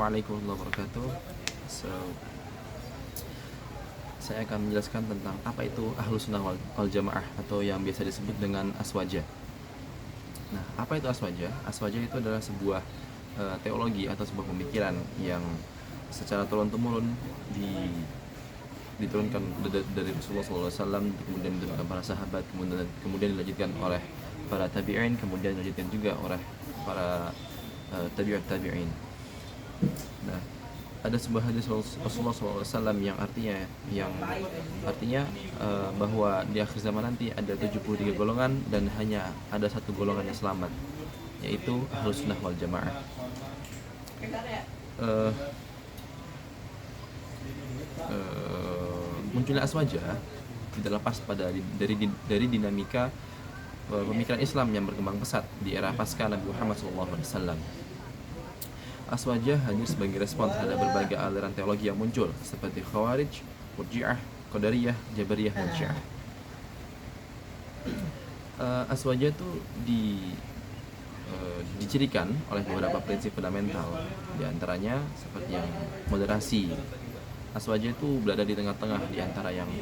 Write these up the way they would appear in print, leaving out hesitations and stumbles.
Assalamualaikum warahmatullahi wabarakatuh. Saya akan menjelaskan tentang apa itu Ahlus Sunnah wal Jamaah atau yang biasa disebut dengan Aswaja. Nah, apa itu Aswaja? Aswaja itu adalah sebuah teologi atau sebuah pemikiran yang secara turun-temurun diturunkan dari Rasulullah SAW, kemudian diturunkan para sahabat, kemudian dilanjutkan oleh para tabi'in, kemudian dilanjutkan juga oleh para tabi'in. Nah, ada sebuah hadis Rasulullah SAW yang artinya bahwa di akhir zaman nanti ada 73 golongan dan hanya ada satu golongan yang selamat, yaitu Ahlus Sunnah wal Jamaah. Munculnya Aswaja tidak lepas dari dinamika pemikiran Islam yang berkembang pesat di era pasca Nabi Muhammad SAW. Aswaja hadir sebagai respon terhadap berbagai aliran teologi yang muncul seperti Khawarij, Murji'ah, Qadariyah, Jabariyah, dan Syiah. Aswaja itu dicirikan oleh beberapa prinsip fundamental, diantaranya seperti yang moderasi. Aswaja itu berada di tengah-tengah di antara yang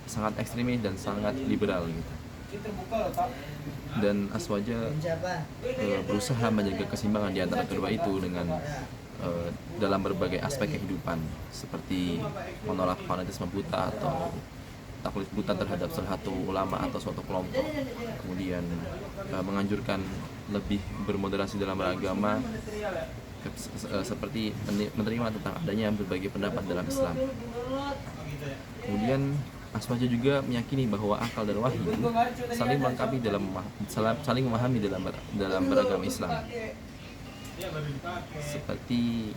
sangat ekstremis dan sangat liberal gitu. Dan Aswaja berusaha menjaga keseimbangan di antara kedua itu dengan dalam berbagai aspek kehidupan, seperti menolak fanatisme buta atau taklid buta terhadap salah satu ulama atau suatu kelompok, kemudian menganjurkan lebih bermoderasi dalam beragama, seperti menerima tentang adanya berbagai pendapat dalam Islam. Kemudian Aswaja juga meyakini bahwa akal dan wahyu saling melengkapi saling memahami dalam beragama Islam, seperti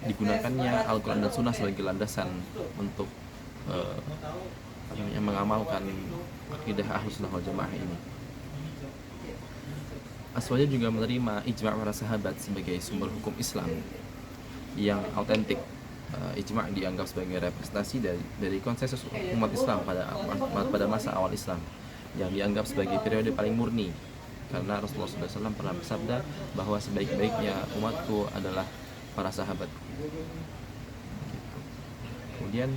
digunakannya Al-Quran dan Sunnah sebagai landasan untuk mengamalkan akidah Ahlus Sunnah wal Jamaah ini. Aswaja juga menerima ijma' para sahabat sebagai sumber hukum Islam yang autentik. Ijma' dianggap sebagai representasi dari konsensus umat Islam pada masa awal Islam, yang dianggap sebagai periode paling murni, karena Rasulullah SAW pernah bersabda bahwa sebaik-baiknya umatku adalah para sahabat. Kemudian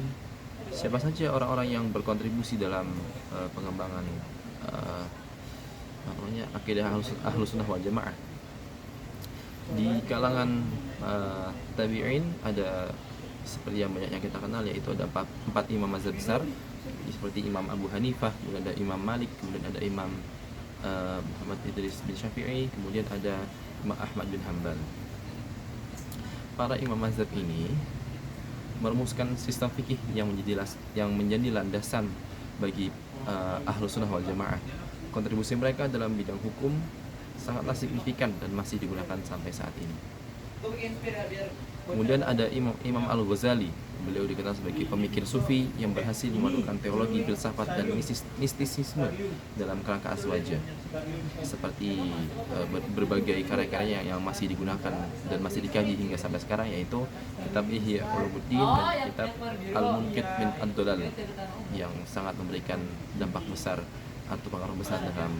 siapa saja orang-orang yang berkontribusi dalam pengembangan akidah Ahlus Sunnah wal Jamaah? Di kalangan tabi'in ada seperti yang banyak yang kita kenal, yaitu ada empat imam mazhab besar, seperti Imam Abu Hanifah, kemudian ada Imam Malik, kemudian ada Imam Muhammad Idris bin Syafi'i, kemudian ada Imam Ahmad bin Hanbal. Para imam mazhab ini merumuskan sistem fikih yang menjadi landasan bagi Ahlus Sunnah wal Jamaah. Kontribusi mereka dalam bidang hukum sangatlah signifikan dan masih digunakan sampai saat ini. Kemudian ada Imam Al-Ghazali. Beliau dikenal sebagai pemikir sufi yang berhasil memadukan teologi, filsafat, dan mistisisme dalam kerangka Aswaja, seperti berbagai karya-karyanya yang masih digunakan dan masih dikaji hingga sampai sekarang, yaitu kitab Ihya Ulumuddin dan kitab Al-Munqidh min Ad-Dhalal, yang sangat memberikan dampak besar atau pengaruh besar dalam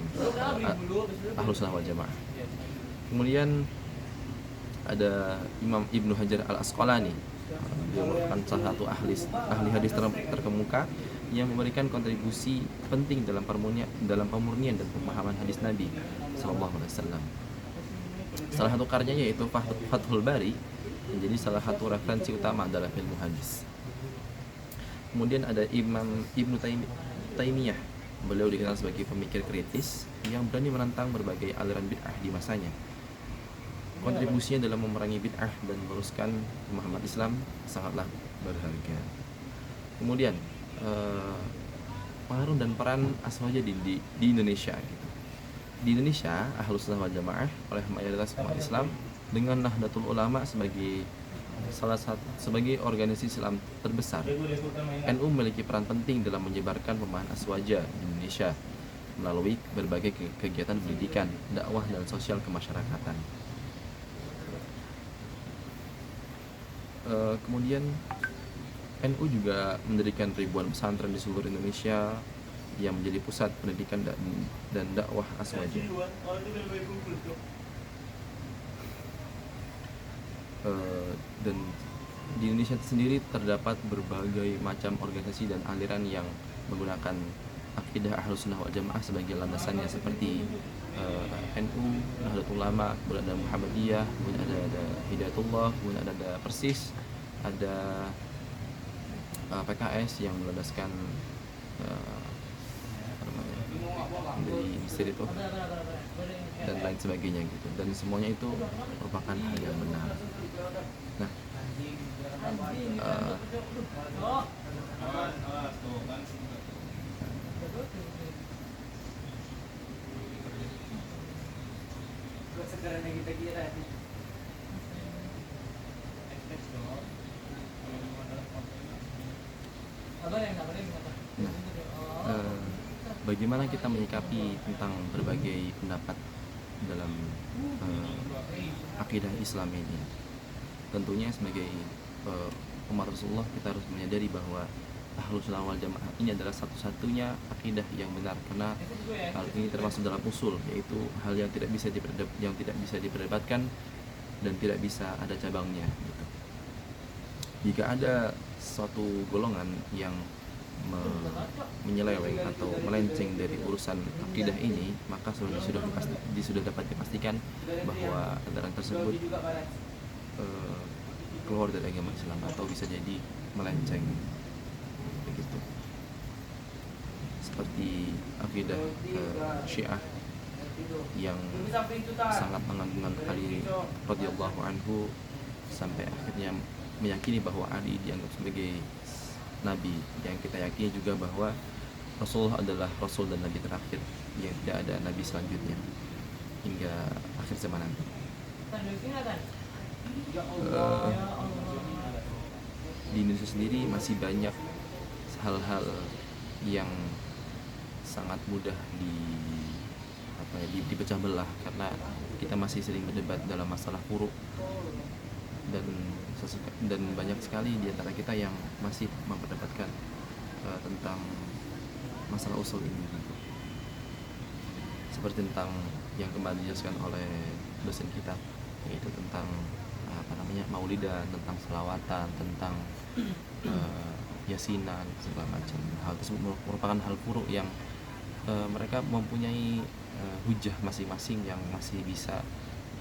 Ahlus Sunnah wal Jamaah. Kemudian ada Imam Ibnu Hajar Al-Asqalani. Dia merupakan salah satu ahli hadis terkemuka yang memberikan kontribusi penting dalam pemurnian dan pemahaman hadis Nabi SAW. Salah satu karyanya yaitu Fathul Bari menjadi salah satu referensi utama dalam ilmu hadis. Kemudian ada Imam Ibnu Taimiyah. Beliau dikenal sebagai pemikir kritis yang berani menentang berbagai aliran bid'ah di masanya. Kontribusinya dalam memerangi bid'ah dan meluruskan pemahaman Islam sangatlah berharga. Kemudian pengaruh dan peran Aswaja di Indonesia gitu. Di Indonesia, Ahlus Sunnah wal Jamaah oleh mayoritas umat Islam dengan Nahdlatul Ulama sebagai organisasi Islam terbesar. NU memiliki peran penting dalam menyebarkan pemahaman Aswaja di Indonesia melalui berbagai kegiatan pendidikan, dakwah, dan sosial kemasyarakatan. Kemudian NU juga mendirikan ribuan pesantren di seluruh Indonesia yang menjadi pusat pendidikan dan dakwah Aswaja. Dan di Indonesia sendiri terdapat berbagai macam organisasi dan aliran yang menggunakan akidah Ahlus Sunnah wal Jamaah sebagai landasannya, seperti NU, Nahdlatul Ulama, kemudian ada Muhammadiyah, kemudian ada Hidayatullah, kemudian ada Persis, ada PKS yang melandaskan dari Mesir itu, dan lain sebagainya gitu. Dan semuanya itu merupakan hal yang benar. Nah, bagaimana kita menyikapi tentang berbagai pendapat dalam akidah Islam ini? Tentunya sebagai umat Rasulullah, kita harus menyadari bahwa Ahlus Sunnah wal Jamaah ini adalah satu-satunya akidah yang benar, karena hal ini termasuk dalam usul, yaitu hal yang tidak bisa diperdebatkan dan tidak bisa ada cabangnya gitu. Jika ada suatu golongan yang menyeleweng atau melenceng dari urusan akidah ini, maka sudah dapat dipastikan bahwa kendaraan tersebut keluar dari agama Islam atau bisa jadi melenceng begitu. Seperti akidah Syiah yang sangat mengagungkan Ali radhiyallahu anhu sampai akhirnya meyakini bahwa Ali dianggap sebagai nabi, yang kita yakini juga bahwa Rasulullah adalah rasul dan nabi terakhir, yang tidak ada nabi selanjutnya hingga akhir zaman nanti. Di Indonesia sendiri masih banyak hal-hal yang sangat mudah dipecah belah, karena kita masih sering berdebat dalam masalah furu, dan banyak sekali di antara kita yang masih memperdebatkan tentang masalah usul ini gitu. Seperti tentang yang kembali dijelaskan oleh dosen kita, yaitu tentang maulidan, tentang selawatan, tentang yasinan, segala macam. Hal tersebut merupakan hal furu yang mereka mempunyai hujah masing-masing yang masih bisa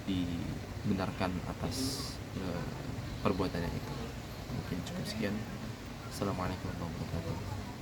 dibenarkan atas perbuatannya itu. Mungkin cukup sekian. Assalamualaikum warahmatullahi wabarakatuh.